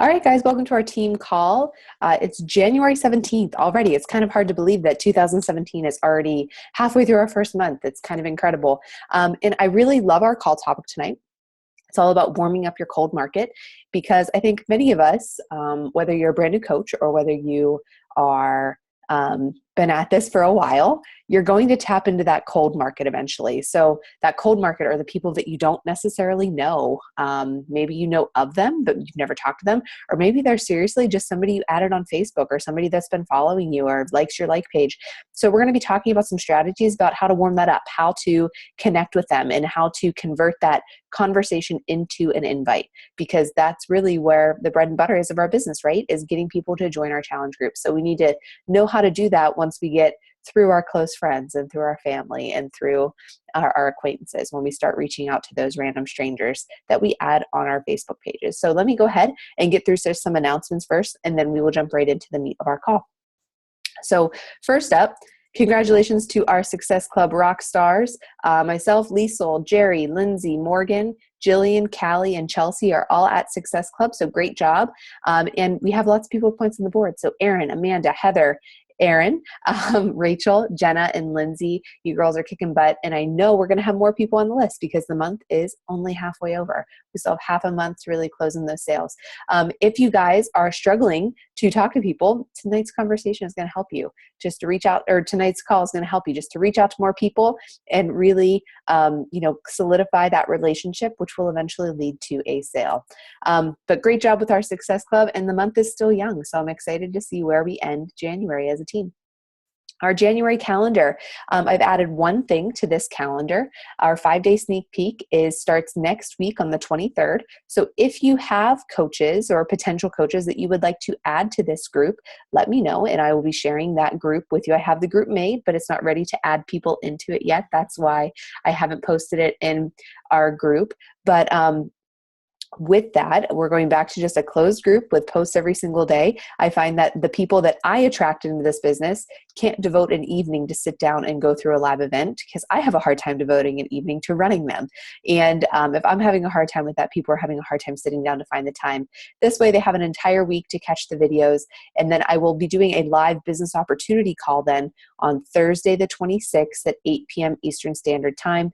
All right, guys, welcome to our team call. It's January 17th already. It's kind of hard to believe that 2017 is already halfway through our first month. It's kind of incredible. And I really love our call topic tonight. It's all about warming up your cold market because I think many of us, whether you're a brand new coach or whether you are been at this for a while, you're going to tap into that cold market eventually. So that cold market are the people that you don't necessarily know. Maybe you know of them, but you've never talked to them. Or maybe they're seriously just somebody you added on Facebook or somebody that's been following you or likes your like page. So we're going to be talking about some strategies about how to warm that up, how to connect with them, and how to convert that conversation into an invite, because that's really where the bread and butter is of our business, right? Is getting people to join our challenge group. So we need to know how to do that once we get through our close friends and through our family and through our acquaintances, when we start reaching out to those random strangers that we add on our Facebook pages. So let me go ahead and get through some announcements first, and then we will jump right into the meat of our call. So first up, congratulations to our Success Club rock stars. Myself, Liesl, Jerry, Lindsay, Morgan, Jillian, Callie, and Chelsea are all at Success Club, so great job. And we have lots of people with points on the board. So Erin, Amanda, Heather, Erin, Rachel, Jenna, and Lindsay, you girls are kicking butt. And I know we're going to have more people on the list because the month is only halfway over. We still have half a month to really close in those sales. If you guys are struggling to talk to people, tonight's conversation is going to help you just to reach out, or tonight's call is going to help you just to reach out to more people and really, solidify that relationship, which will eventually lead to a sale. But great job with our Success Club, and the month is still young. So I'm excited to see where we end January as a team. Our January calendar, I've added one thing to this calendar. Our 5-day sneak peek starts next week on the 23rd. So if you have coaches or potential coaches that you would like to add to this group, let me know and I will be sharing that group with you. I have the group made, but it's not ready to add people into it yet. That's why I haven't posted it in our group. But with that, we're going back to just a closed group with posts every single day. I find that the people that I attracted into this business can't devote an evening to sit down and go through a live event because I have a hard time devoting an evening to running them. And if I'm having a hard time with that, people are having a hard time sitting down to find the time. This way they have an entire week to catch the videos. And then I will be doing a live business opportunity call then on Thursday the 26th at 8 p.m. Eastern Standard Time.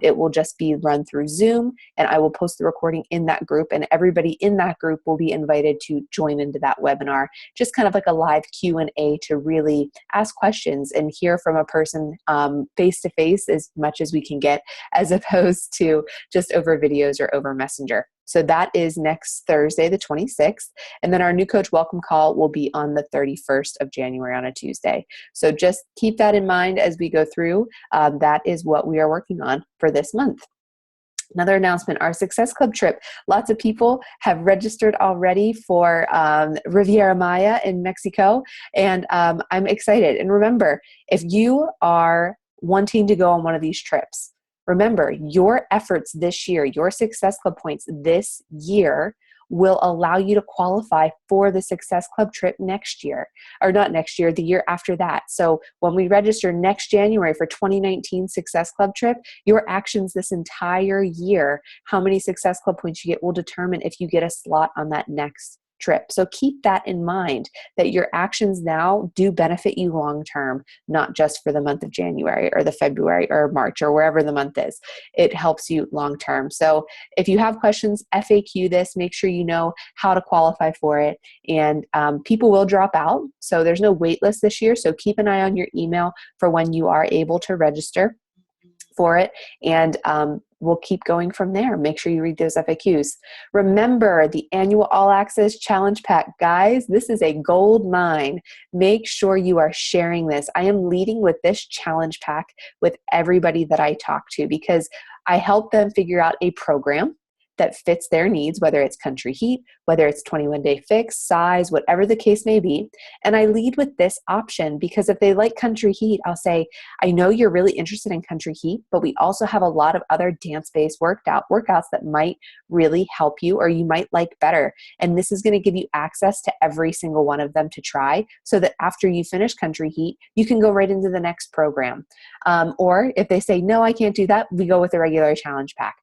It will just be run through Zoom, and I will post the recording in that group, and everybody in that group will be invited to join into that webinar, just kind of like a live Q&A to really ask questions and hear from a person face to face as much as we can get, as opposed to just over videos or over Messenger. So that is next Thursday, the 26th. And then our new coach welcome call will be on the 31st of January on a Tuesday. So just keep that in mind as we go through. That is what we are working on for this month. Another announcement, our Success Club trip. Lots of people have registered already for Riviera Maya in Mexico, and I'm excited. And remember, if you are wanting to go on one of these trips, remember your efforts this year, your Success Club points this year will allow you to qualify for the Success Club trip next year, or not next year, the year after that. So when we register next January for 2019 Success Club trip, your actions this entire year, how many Success Club points you get will determine if you get a slot on that next trip. So keep that in mind, that your actions now do benefit you long term, not just for the month of January or the February or March or wherever the month is. It helps you long term. So if you have questions, FAQ this, make sure you know how to qualify for it. And people will drop out. So there's no wait list this year. So keep an eye on your email for when you are able to register for it. And we'll keep going from there. Make sure you read those FAQs. Remember the annual All Access Challenge Pack. Guys, this is a gold mine. Make sure you are sharing this. I am leading with this challenge pack with everybody that I talk to because I help them figure out a program that fits their needs, whether it's Country Heat, whether it's 21-day fix, size, whatever the case may be. And I lead with this option because if they like Country Heat, I'll say, I know you're really interested in Country Heat, but we also have a lot of other dance-based workouts that might really help you or you might like better. And this is going to give you access to every single one of them to try so that after you finish Country Heat, you can go right into the next program. Or if they say, no, I can't do that, we go with the regular challenge pack.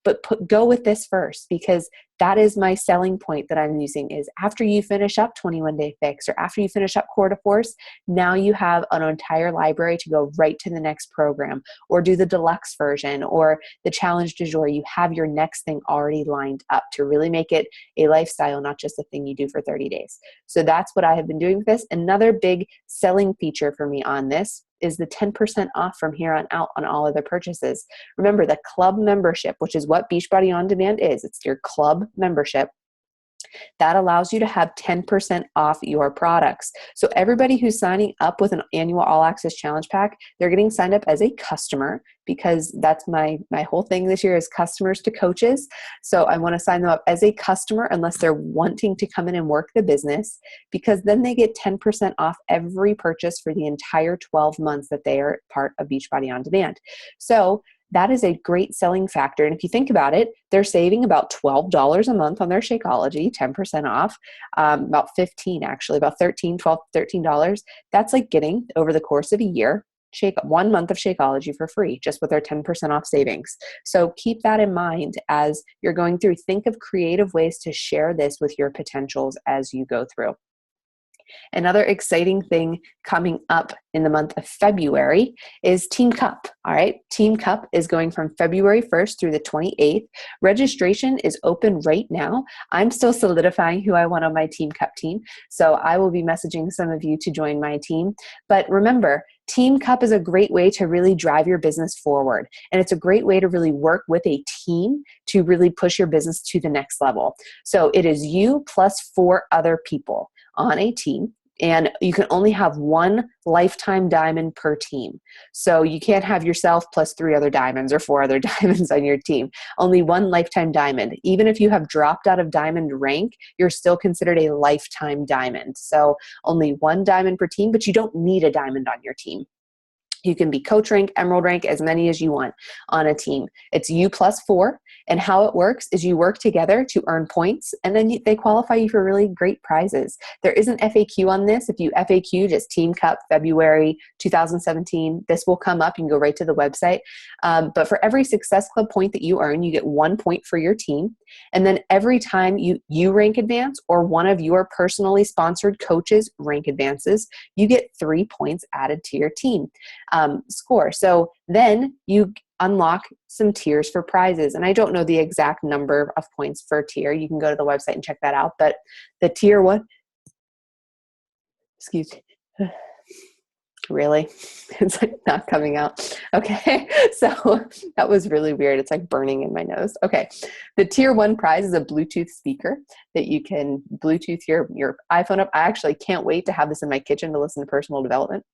But go with this first because that is my selling point that I'm using, is after you finish up 21 Day Fix or after you finish up Core de Force, now you have an entire library to go right to the next program or do the deluxe version or the challenge du jour. You have your next thing already lined up to really make it a lifestyle, not just a thing you do for 30 days. So that's what I have been doing with this. Another big selling feature for me on this is the 10% off from here on out on all other purchases. Remember, the club membership, which is what Beachbody On Demand is, it's your club membership, that allows you to have 10% off your products. So everybody who's signing up with an annual All Access Challenge Pack, they're getting signed up as a customer, because that's my whole thing this year is customers to coaches. So I want to sign them up as a customer unless they're wanting to come in and work the business, because then they get 10% off every purchase for the entire 12 months that they are part of Beachbody On Demand. So that is a great selling factor. And if you think about it, they're saving about $12 a month on their Shakeology, 10% off, about 15 actually, about $13. That's like getting, over the course of a year, 1 month of Shakeology for free, just with their 10% off savings. So keep that in mind as you're going through. Think of creative ways to share this with your potentials as you go through. Another exciting thing coming up in the month of February is Team Cup. All right. Team Cup is going from February 1st through the 28th. Registration is open right now. I'm still solidifying who I want on my Team Cup team. So I will be messaging some of you to join my team. But remember, Team Cup is a great way to really drive your business forward. And it's a great way to really work with a team to really push your business to the next level. So it is you plus 4 other people on a team, and you can only have 1 lifetime diamond per team. So you can't have yourself plus 3 other diamonds or 4 other diamonds on your team. Only 1 lifetime diamond. Even if you have dropped out of diamond rank, you're still considered a lifetime diamond. So only 1 diamond per team, but you don't need a diamond on your team. You can be coach rank, emerald rank, as many as you want on a team. It's you plus 4. And how it works is you work together to earn points, and then they qualify you for really great prizes. There is an FAQ on this. If you FAQ just Team Cup February 2017, this will come up. You can go right to the website. But for every Success Club point that you earn, you get 1 point for your team. And then every time you rank advance or one of your personally sponsored coaches rank advances, you get 3 points added to your team score. So then you unlock some tiers for prizes. And I don't know the exact number of points for tier. You can go to the website and check that out. But the tier 1, excuse me, really? It's like not coming out. Okay. So that was really weird. It's like burning in my nose. Okay. The tier 1 prize is a Bluetooth speaker that you can Bluetooth your iPhone up. I actually can't wait to have this in my kitchen to listen to personal development.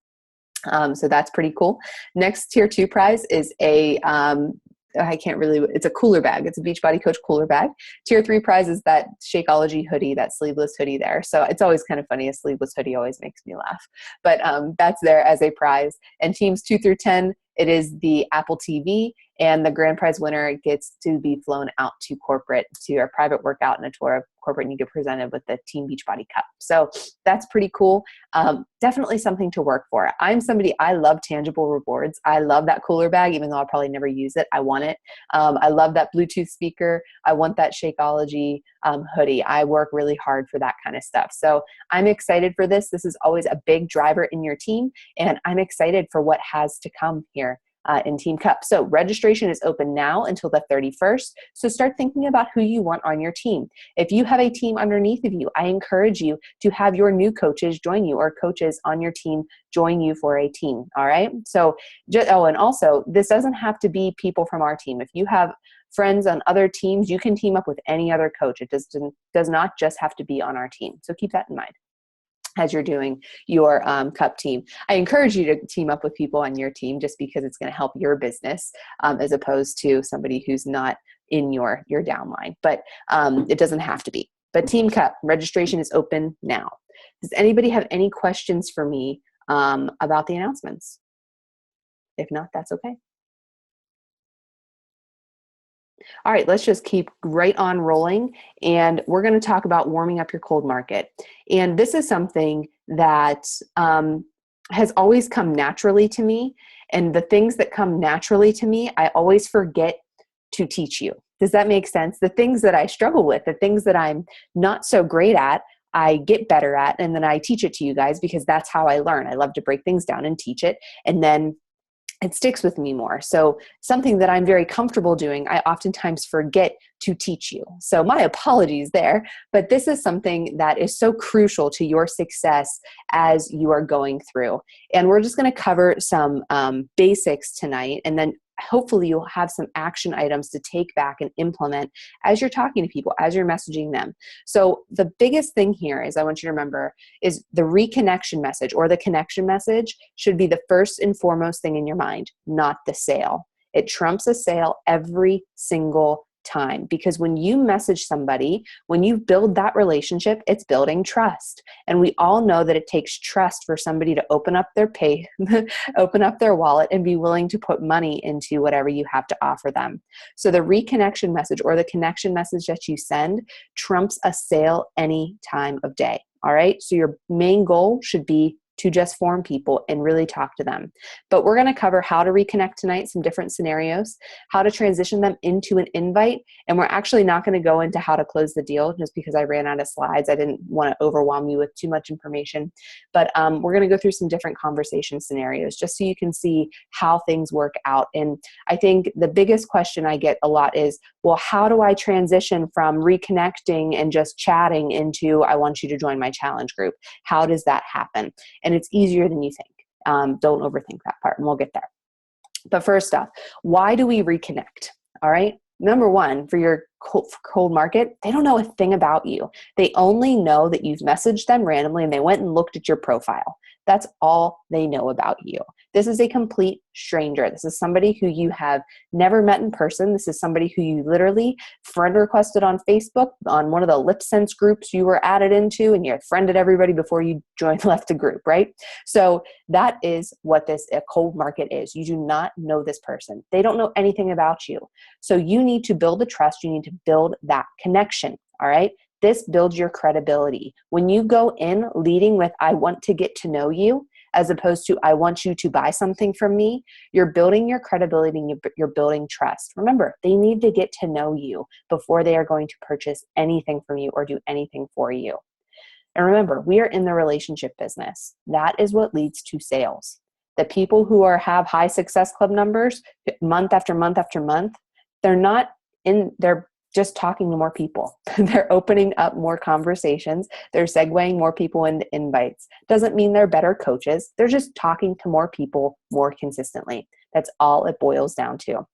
So that's pretty cool. Next tier 2 prize is it's a cooler bag. It's a Beachbody Coach cooler bag. Tier 3 prize is that Shakeology hoodie, that sleeveless hoodie there. So it's always kind of funny. A sleeveless hoodie always makes me laugh, but that's there as a prize. And teams 2 through 10, it is the Apple TV, and the grand prize winner gets to be flown out to corporate, to a private workout and a tour of corporate, and you get presented with the Team Beachbody Cup. So that's pretty cool. Definitely something to work for. I love tangible rewards. I love that cooler bag, even though I'll probably never use it. I want it. I love that Bluetooth speaker. I want that Shakeology hoodie. I work really hard for that kind of stuff. So I'm excited for this. This is always a big driver in your team, and I'm excited for what has to come here in Team Cup. So registration is open now until the 31st. So start thinking about who you want on your team. If you have a team underneath of you, I encourage you to have your new coaches join you, or coaches on your team join you for a team. All right. So, and also this doesn't have to be people from our team. If you have friends on other teams, you can team up with any other coach. It does not just have to be on our team. So keep that in mind as you're doing your cup team. I encourage you to team up with people on your team, just because it's going to help your business as opposed to somebody who's not in your downline. But it doesn't have to be. But Team Cup registration is open now. Does anybody have any questions for me about the announcements? If not, that's okay. All right, let's just keep right on rolling, and we're going to talk about warming up your cold market. And this is something that has always come naturally to me, and the things that come naturally to me, I always forget to teach you. Does that make sense? The things that I struggle with, the things that I'm not so great at, I get better at, and then I teach it to you guys because that's how I learn. I love to break things down and teach it, and then it sticks with me more. So something that I'm very comfortable doing, I oftentimes forget to teach you. So my apologies there, but this is something that is so crucial to your success as you are going through. And we're just going to cover some basics tonight, and then hopefully you'll have some action items to take back and implement as you're talking to people, as you're messaging them. So the biggest thing here is I want you to remember is the reconnection message or the connection message should be the first and foremost thing in your mind, not the sale. It trumps a sale every single time, because when you message somebody, when you build that relationship, it's building trust. And we all know that it takes trust for somebody to open up their open up their wallet and be willing to put money into whatever you have to offer them. So the reconnection message or the connection message that you send trumps a sale any time of day. All right. So your main goal should be to just form people and really talk to them. But we're going to cover how to reconnect tonight, some different scenarios, how to transition them into an invite. And we're actually not going to go into how to close the deal just because I ran out of slides. I didn't want to overwhelm you with too much information. But we're going to go through some different conversation scenarios just so you can see how things work out. And I think the biggest question I get a lot is, well, how do I transition from reconnecting and just chatting into, I want you to join my challenge group? How does that happen? And it's easier than you think. Don't overthink that part, and we'll get there. But first off, why do we reconnect? All right. Number one, for your cold market, they don't know a thing about you. They only know that you've messaged them randomly and they went and looked at your profile. That's all they know about you. This is a complete stranger. This is somebody who you have never met in person. This is somebody who you literally friend requested on Facebook on one of the LipSense groups you were added into, and you friended everybody before you left the group, right? So that is what a cold market is. You do not know this person. They don't know anything about you. So you need to build the trust. You need to build that connection, all right? This builds your credibility. When you go in leading with, I want to get to know you, as opposed to, I want you to buy something from me, you're building your credibility and you're building trust. Remember, they need to get to know you before they are going to purchase anything from you or do anything for you. And remember, we are in the relationship business. That is what leads to sales. The people who have high success club numbers month after month after month, they're just talking to more people. They're opening up more conversations. They're segueing more people into invites. Doesn't mean they're better coaches. They're just talking to more people more consistently. That's all it boils down to.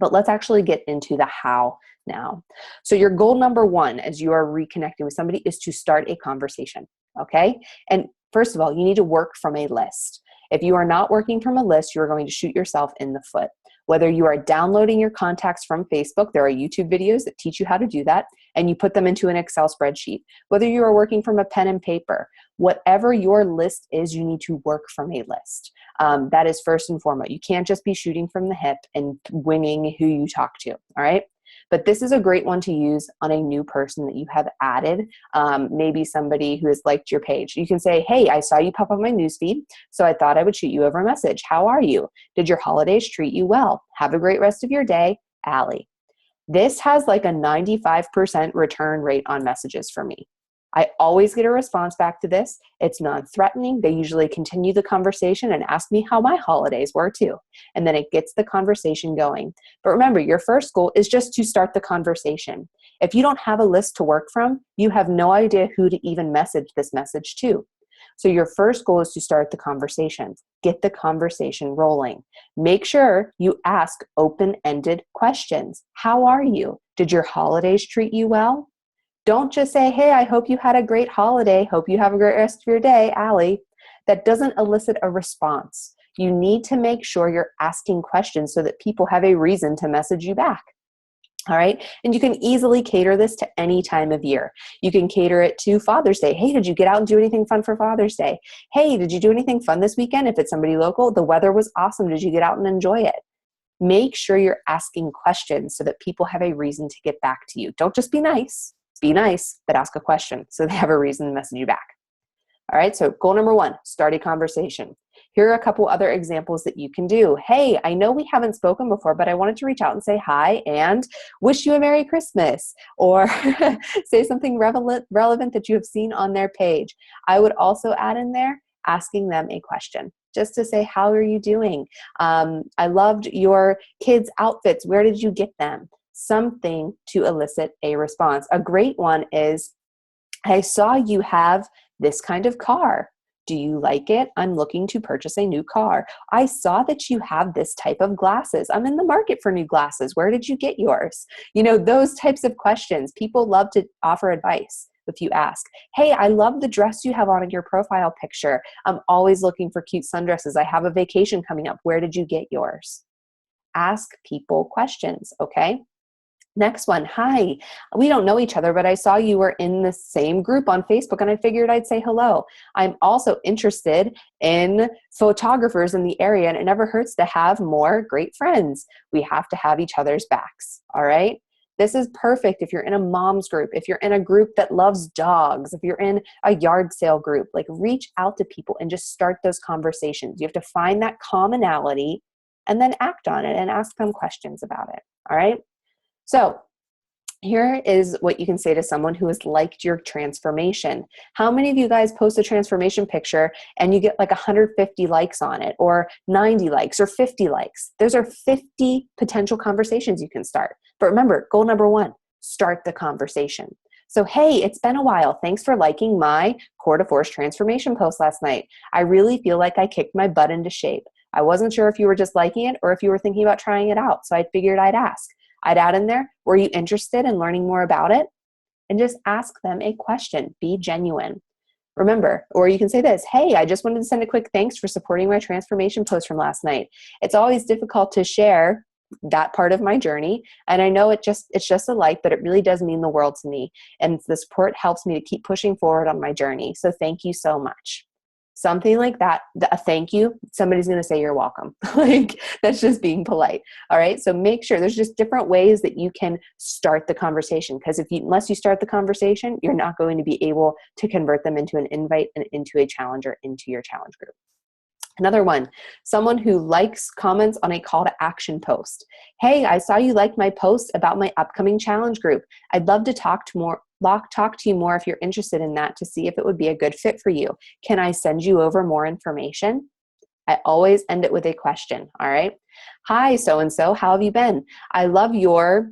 But let's actually get into the how now. So your goal number one as you are reconnecting with somebody is to start a conversation, okay? And first of all, you need to work from a list. If you are not working from a list, you are going to shoot yourself in the foot. Whether you are downloading your contacts from Facebook, there are YouTube videos that teach you how to do that, and you put them into an Excel spreadsheet. Whether you are working from a pen and paper, whatever your list is, you need to work from a list. That is first and foremost. You can't just be shooting from the hip and winging who you talk to, all right? But this is a great one to use on a new person that you have added, maybe somebody who has liked your page. You can say, hey, I saw you pop up my newsfeed, so I thought I would shoot you over a message. How are you? Did your holidays treat you well? Have a great rest of your day, Allie. This has like a 95% return rate on messages for me. I always get a response back to this. It's non-threatening. They usually continue the conversation and ask me how my holidays were too. And then it gets the conversation going. But remember, your first goal is just to start the conversation. If you don't have a list to work from, you have no idea who to even message this message to. So your first goal is to start the conversation. Get the conversation rolling. Make sure you ask open-ended questions. How are you? Did your holidays treat you well? Don't just say, hey, I hope you had a great holiday. Hope you have a great rest of your day, Allie. That doesn't elicit a response. You need to make sure you're asking questions so that people have a reason to message you back. All right. And you can easily cater this to any time of year. You can cater it to Father's Day. Hey, did you get out and do anything fun for Father's Day? Hey, did you do anything fun this weekend? If it's somebody local, the weather was awesome. Did you get out and enjoy it? Make sure you're asking questions so that people have a reason to get back to you. Don't just be nice. Be nice, but ask a question so they have a reason to message you back. All right, so goal number one, start a conversation. Here are a couple other examples that you can do. Hey, I know we haven't spoken before, but I wanted to reach out and say hi and wish you a Merry Christmas, or say something relevant that you have seen on their page. I would also add in there asking them a question, just to say, how are you doing? I loved your kids' outfits. Where did you get them? Something to elicit a response. A great one is, I saw you have this kind of car. Do you like it? I'm looking to purchase a new car. I saw that you have this type of glasses. I'm in the market for new glasses. Where did you get yours? You know, those types of questions. People love to offer advice if you ask. Hey, I love the dress you have on in your profile picture. I'm always looking for cute sundresses. I have a vacation coming up. Where did you get yours? Ask people questions, okay? Next one, hi, we don't know each other, but I saw you were in the same group on Facebook and I figured I'd say hello. I'm also interested in photographers in the area, and it never hurts to have more great friends. We have to have each other's backs, all right? This is perfect if you're in a mom's group, if you're in a group that loves dogs, if you're in a yard sale group. Like, reach out to people and just start those conversations. You have to find that commonality and then act on it and ask them questions about it, all right? So here is what you can say to someone who has liked your transformation. How many of you guys post a transformation picture and you get like 150 likes on it, or 90 likes, or 50 likes? Those are 50 potential conversations you can start. But remember, goal number one, start the conversation. So, hey, it's been a while. Thanks for liking my Core de Force transformation post last night. I really feel like I kicked my butt into shape. I wasn't sure if you were just liking it or if you were thinking about trying it out, so I figured I'd ask. I'd add in there, were you interested in learning more about it? And just ask them a question. Be genuine. Remember, or you can say this, hey, I just wanted to send a quick thanks for supporting my transformation post from last night. It's always difficult to share that part of my journey, and I know it's just a like, but it really does mean the world to me. And the support helps me to keep pushing forward on my journey. So thank you so much. Something like that, a thank you, somebody's going to say you're welcome. Like, that's just being polite. All right. So make sure there's just different ways that you can start the conversation, because unless you start the conversation, you're not going to be able to convert them into an invite and into a challenger into your challenge group. Another one, someone who likes comments on a call to action post. Hey, I saw you like my post about my upcoming challenge group. I'd love to talk to you more if you're interested in that, to see if it would be a good fit for you. Can I send you over more information? I always end it with a question, all right? Hi, so-and-so, how have you been? I love your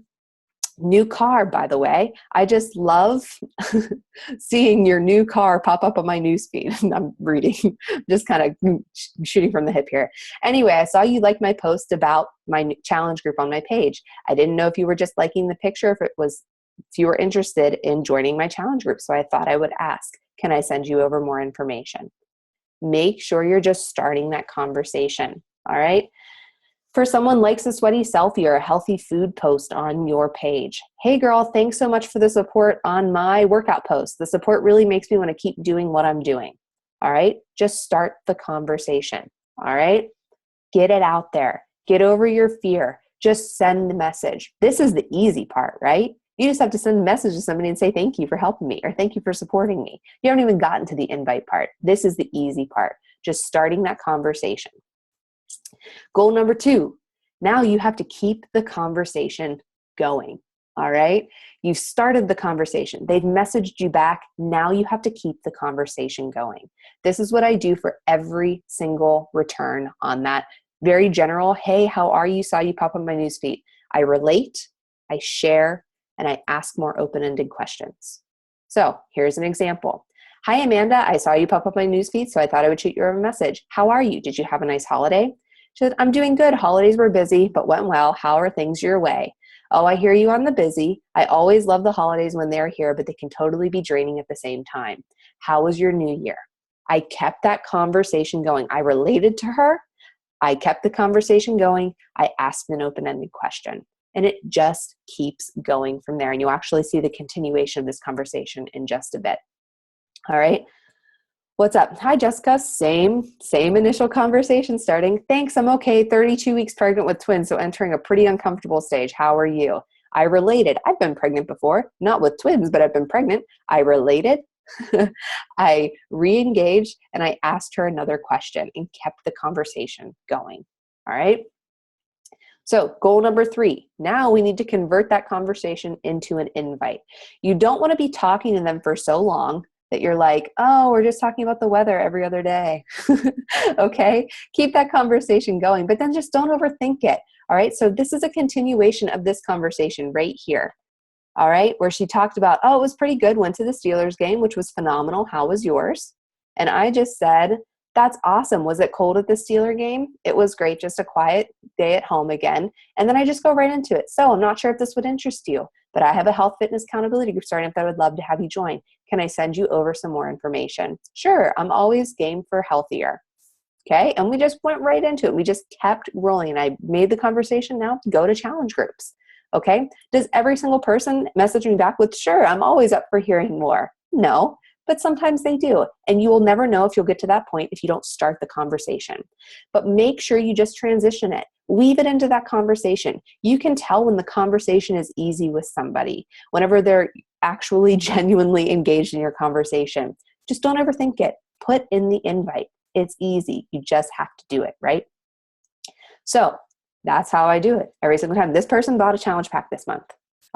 new car, by the way. I just love seeing your new car pop up on my newsfeed. I'm reading, just kind of shooting from the hip here. Anyway, I saw you like my post about my challenge group on my page. I didn't know if you were just liking the picture, if you were interested in joining my challenge group. So I thought I would ask, can I send you over more information? Make sure you're just starting that conversation. All right. For someone likes a sweaty selfie or a healthy food post on your page. Hey girl, thanks so much for the support on my workout post. The support really makes me want to keep doing what I'm doing. All right. Just start the conversation. All right. Get it out there. Get over your fear. Just send the message. This is the easy part, right? You just have to send a message to somebody and say, thank you for helping me, or thank you for supporting me. You haven't even gotten to the invite part. This is the easy part. Just starting that conversation. Goal number 2, now you have to keep the conversation going, all right? You've started the conversation. They've messaged you back. Now you have to keep the conversation going. This is what I do for every single return on that very general, hey, how are you? Saw you pop on my newsfeed. I relate, I share, and I ask more open-ended questions. So here's an example. Hi, Amanda. I saw you pop up my newsfeed, so I thought I would shoot you a message. How are you? Did you have a nice holiday? She said, I'm doing good. Holidays were busy, but went well. How are things your way? Oh, I hear you on the busy. I always love the holidays when they're here, but they can totally be draining at the same time. How was your new year? I kept that conversation going. I related to her. I kept the conversation going. I asked an open-ended question, and it just keeps going from there. And you'll actually see the continuation of this conversation in just a bit. All right. What's up? Hi, Jessica. Same initial conversation starting. Thanks, I'm okay. 32 weeks pregnant with twins, so entering a pretty uncomfortable stage. How are you? I related. I've been pregnant before, not with twins, but I've been pregnant. I related. I re-engaged and I asked her another question and kept the conversation going. All right. So goal number 3, now we need to convert that conversation into an invite. You don't want to be talking to them for so long that you're like, oh, we're just talking about the weather every other day. Okay, keep that conversation going, but then just don't overthink it. All right, so this is a continuation of this conversation right here. All right, where she talked about, oh, it was pretty good, went to the Steelers game, which was phenomenal. How was yours? And I just said, that's awesome. Was it cold at the Steeler game? It was great, just a quiet day at home again. And then I just go right into it. So I'm not sure if this would interest you, but I have a health fitness accountability group starting up that I would love to have you join. Can I send you over some more information? Sure, I'm always game for healthier. Okay, and we just went right into it. We just kept rolling. And I made the conversation now go to challenge groups. Okay, does every single person message me back with, sure, I'm always up for hearing more? No, but sometimes they do. And you will never know if you'll get to that point if you don't start the conversation. But make sure you just transition it. Weave it into that conversation. You can tell when the conversation is easy with somebody, whenever they're actually genuinely engaged in your conversation. Just don't overthink it. Put in the invite. It's easy. You just have to do it, right? So that's how I do it every single time. This person bought a challenge pack this month.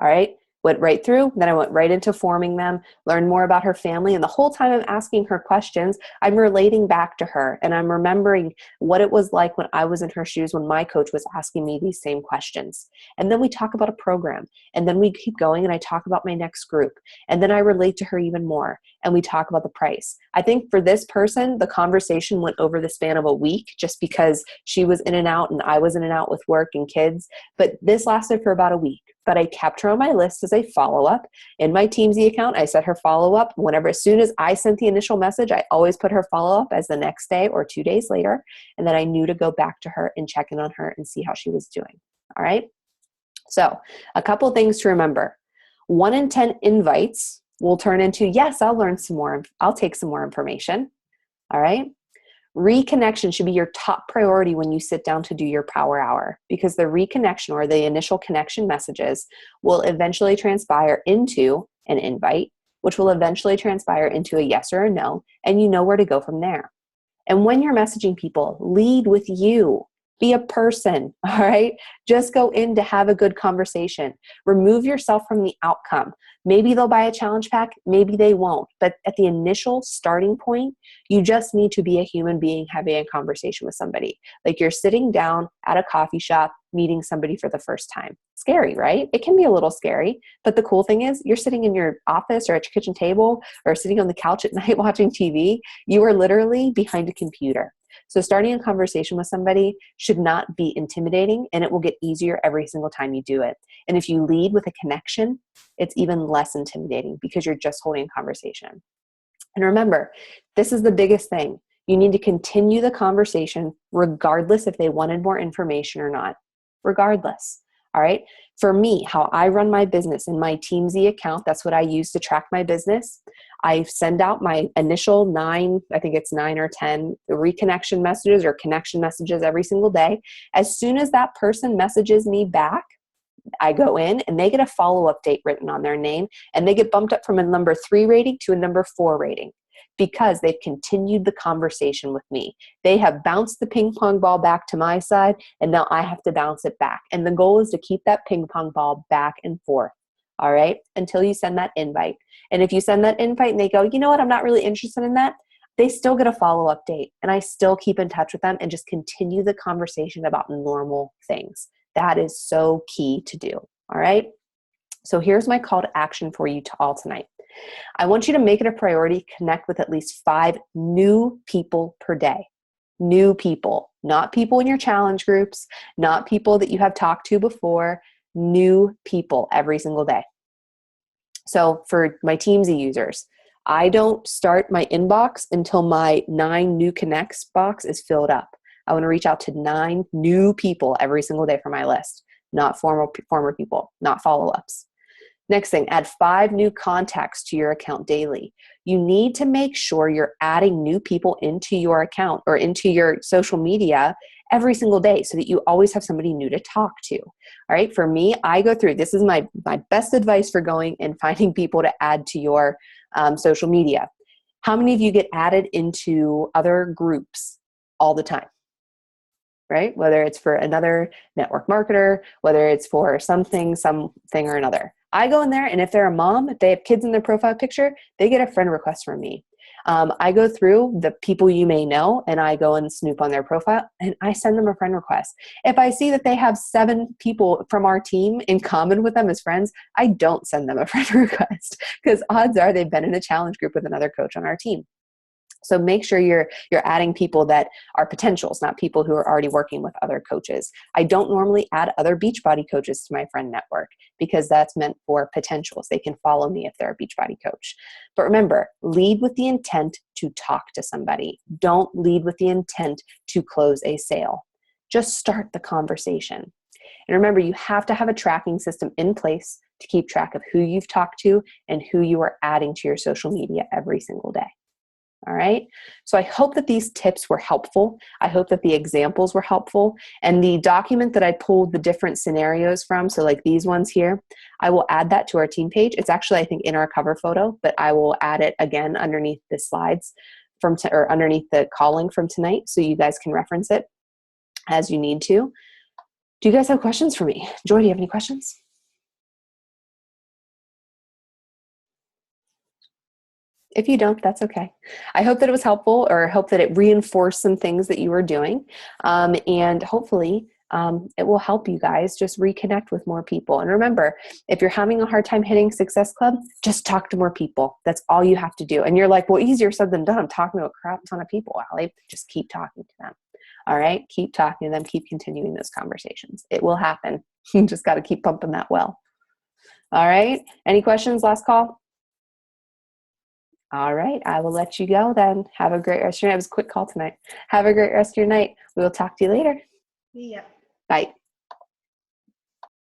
All right. Went right through, then I went right into forming them, learned more about her family. And the whole time I'm asking her questions, I'm relating back to her. And I'm remembering what it was like when I was in her shoes when my coach was asking me these same questions. And then we talk about a program. And then we keep going and I talk about my next group. And then I relate to her even more. And we talk about the price. I think for this person, the conversation went over the span of a week just because she was in and out and I was in and out with work and kids. But this lasted for about a week. But I kept her on my list as a follow-up. In my Teamsy account, I set her follow-up. As soon as I sent the initial message, I always put her follow-up as the next day or 2 days later. And then I knew to go back to her and check in on her and see how she was doing. All right. So a couple of things to remember. 1 in 10 invites will turn into, yes, I'll learn some more. I'll take some more information. All right. Reconnection should be your top priority when you sit down to do your power hour, because the reconnection or the initial connection messages will eventually transpire into an invite, which will eventually transpire into a yes or a no, and you know where to go from there. And when you're messaging people, lead with you. Be a person, all right? Just go in to have a good conversation. Remove yourself from the outcome. Maybe they'll buy a challenge pack, maybe they won't. But at the initial starting point, you just need to be a human being having a conversation with somebody. Like you're sitting down at a coffee shop, meeting somebody for the first time. Scary, right? It can be a little scary. But the cool thing is you're sitting in your office or at your kitchen table or sitting on the couch at night watching TV. You are literally behind a computer. So starting a conversation with somebody should not be intimidating, and it will get easier every single time you do it. And if you lead with a connection, it's even less intimidating because you're just holding a conversation. And remember, this is the biggest thing. You need to continue the conversation regardless if they wanted more information or not. Regardless. All right. For me, how I run my business in my Teamsy account, that's what I use to track my business. I send out my initial 9, I think it's 9 or 10 reconnection messages or connection messages every single day. As soon as that person messages me back, I go in and they get a follow-up date written on their name, and they get bumped up from a number 3 rating to a number 4 rating because they've continued the conversation with me. They have bounced the ping pong ball back to my side, and now I have to bounce it back. And the goal is to keep that ping pong ball back and forth, all right, until you send that invite. And if you send that invite and they go, you know what, I'm not really interested in that, they still get a follow-up date, and I still keep in touch with them and just continue the conversation about normal things. That is so key to do, all right? So here's my call to action for you all tonight. I want you to make it a priority to connect with at least 5 new people per day. New people, not people in your challenge groups, not people that you have talked to before, new people every single day. So for my Teamsy users, I don't start my inbox until my 9 new connects box is filled up. I want to reach out to 9 new people every single day for my list, not former people, not follow-ups. Next thing, add 5 new contacts to your account daily. You need to make sure you're adding new people into your account or into your social media every single day so that you always have somebody new to talk to. All right. For me, I go through, this is my best advice for going and finding people to add to your social media. How many of you get added into other groups all the time? Right? Whether it's for another network marketer, whether it's for something or another. I go in there, and if they're a mom, if they have kids in their profile picture, they get a friend request from me. I go through the people you may know, and I go and snoop on their profile, and I send them a friend request. If I see that they have 7 people from our team in common with them as friends, I don't send them a friend request, because odds are they've been in a challenge group with another coach on our team. So make sure you're adding people that are potentials, not people who are already working with other coaches. I don't normally add other Beachbody coaches to my friend network because that's meant for potentials. They can follow me if they're a Beachbody coach. But remember, lead with the intent to talk to somebody. Don't lead with the intent to close a sale. Just start the conversation. And remember, you have to have a tracking system in place to keep track of who you've talked to and who you are adding to your social media every single day. All right. So I hope that these tips were helpful. I hope that the examples were helpful. And the document that I pulled the different scenarios from, so like these ones here, I will add that to our team page. It's actually, I think, in our cover photo, but I will add it again underneath the slides or underneath the calling from tonight, so you guys can reference it as you need to. Do you guys have questions for me? Joy, do you have any questions? If you don't, that's okay. I hope that it was helpful, or hope that it reinforced some things that you were doing. And hopefully it will help you guys just reconnect with more people. And remember, if you're having a hard time hitting Success Club, just talk to more people. That's all you have to do. And you're like, well, easier said than done. I'm talking to a crap ton of people, Allie. Just keep talking to them. All right? Keep talking to them. Keep continuing those conversations. It will happen. You just got to keep pumping that well. All right? Any questions? Last call? All right, I will let you go then. Have a great rest of your night. It was a quick call tonight. Have a great rest of your night. We will talk to you later. Yeah. Bye.